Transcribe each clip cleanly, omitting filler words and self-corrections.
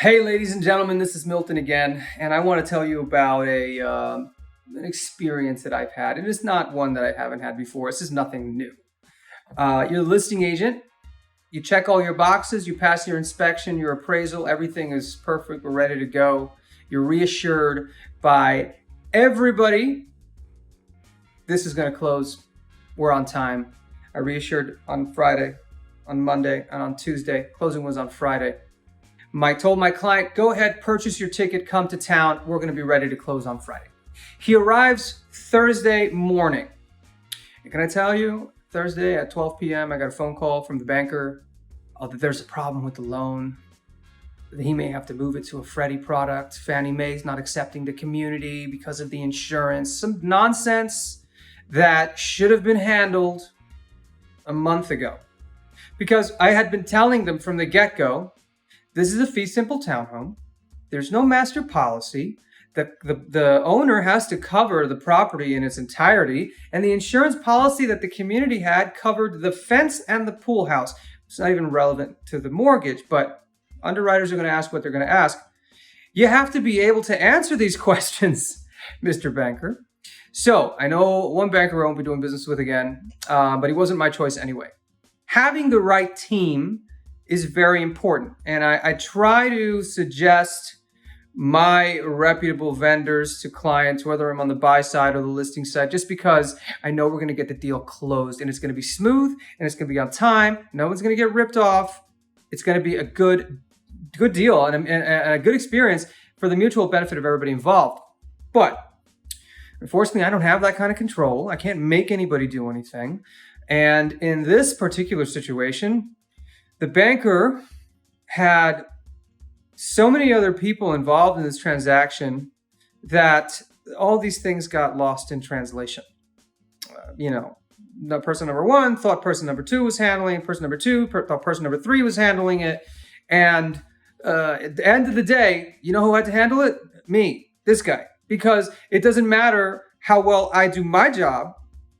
Hey, ladies and gentlemen, this is Milton again, and I want to tell you about an experience that I've had. It is not one that I haven't had before. This is nothing new. You're the listing agent. You check all your boxes. You pass your inspection, your appraisal. Everything is perfect. We're ready to go. You're reassured by everybody. This is going to close. We're on time. I reassured on Friday, on Monday, and on Tuesday. Closing was on Friday. I told my client, go ahead, purchase your ticket, come to town. We're going to be ready to close on Friday. He arrives Thursday morning. And can I tell you, Thursday at 12 p.m., I got a phone call from the banker that there's a problem with the loan. That he may have to move it to a Freddie product. Fannie Mae's not accepting the community because of the insurance. Some nonsense that should have been handled a month ago. Because I had been telling them from the get-go, this is a fee simple townhome. There's no master policy. The owner has to cover the property in its entirety. And the insurance policy that the community had covered the fence and the pool house. It's not even relevant to the mortgage, but underwriters are going to ask what they're going to ask. You have to be able to answer these questions, Mr. Banker. So I know one banker I won't be doing business with again, but he wasn't my choice anyway. Having the right team is very important. And I try to suggest my reputable vendors to clients, whether I'm on the buy side or the listing side, just because I know we're going to get the deal closed and it's going to be smooth and it's going to be on time. No one's going to get ripped off. It's going to be a good deal and a good experience for the mutual benefit of everybody involved. But unfortunately, I don't have that kind of control. I can't make anybody do anything. And in this particular situation, the banker had so many other people involved in this transaction that all these things got lost in translation. Person number one thought person number two was handling it. Person number two thought person number three was handling it. And at the end of the day, you know who had to handle it? Me, this guy. Because it doesn't matter how well I do my job.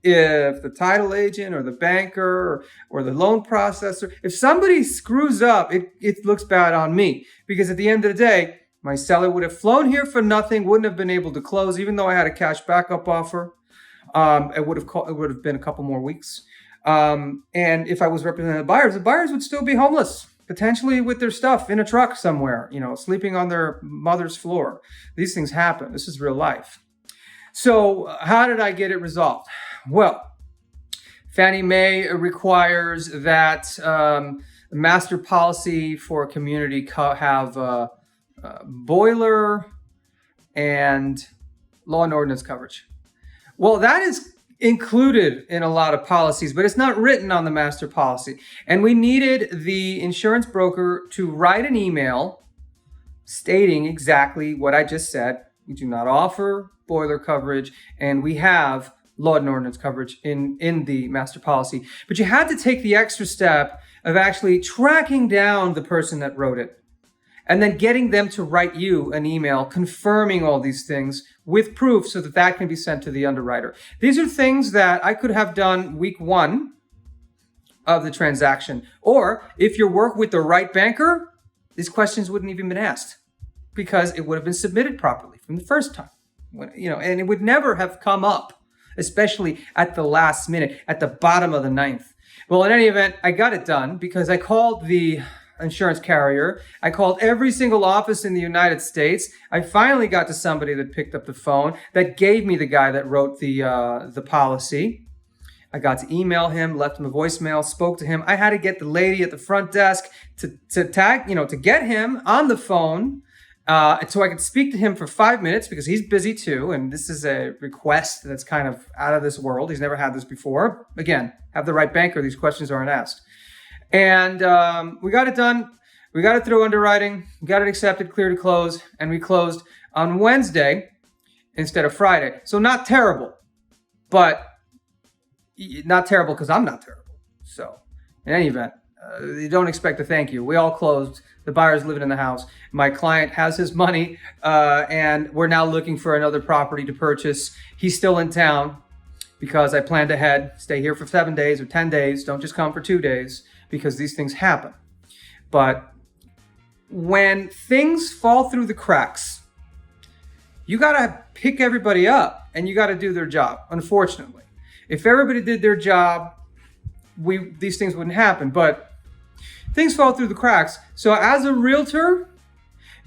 If the title agent or the banker or the loan processor, if somebody screws up, it looks bad on me. Because at the end of the day, my seller would have flown here for nothing, wouldn't have been able to close, even though I had a cash backup offer. It would have been a couple more weeks. And if I was representing the buyers would still be homeless, potentially with their stuff in a truck somewhere, sleeping on their mother's floor. These things happen. This is real life. So how did I get it resolved? Well, Fannie Mae requires that master policy for a community have boiler and law and ordinance coverage. Well, that is included in a lot of policies, but it's not written on the master policy. And we needed the insurance broker to write an email stating exactly what I just said. We do not offer boiler coverage, and we have law and ordinance coverage in the master policy. But you had to take the extra step of actually tracking down the person that wrote it and then getting them to write you an email confirming all these things with proof so that can be sent to the underwriter. These are things that I could have done week one of the transaction. Or if you work with the right banker, these questions wouldn't even been asked because it would have been submitted properly from the first time. And it would never have come up, especially at the last minute, at the bottom of the ninth. Well, in any event, I got it done because I called the insurance carrier. I called every single office in the United States. I finally got to somebody that picked up the phone, that gave me the guy that wrote the policy. I got to email him, left him a voicemail, spoke to him. I had to get the lady at the front desk to get him on the phone. So I could speak to him for 5 minutes because he's busy too. And this is a request that's kind of out of this world. He's never had this before. Again, have the right banker. These questions aren't asked. And we got it done. We got it through underwriting. We got it accepted, clear to close. And we closed on Wednesday instead of Friday. So not terrible, but not terrible because I'm not terrible. So in any event, you don't expect a thank you. We all closed. The buyer's living in the house. My client has his money, and we're now looking for another property to purchase. He's still in town because I planned ahead. Stay here for 7 days or 10 days. Don't just come for 2 days because these things happen. But when things fall through the cracks, you got to pick everybody up and you got to do their job. Unfortunately, if everybody did their job, these things wouldn't happen, but things fall through the cracks. So as a realtor,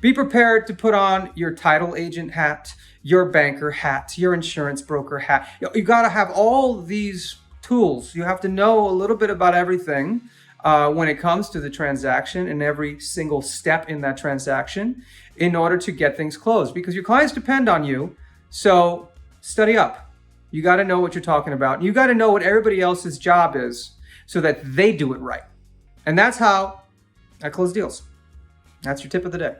be prepared to put on your title agent hat, your banker hat, your insurance broker hat. You got to have all these tools. You have to know a little bit about everything when it comes to the transaction and every single step in that transaction in order to get things closed, because your clients depend on you. So study up. You got to know what you're talking about. You got to know what everybody else's job is so that they do it right. And that's how I close deals. That's your tip of the day.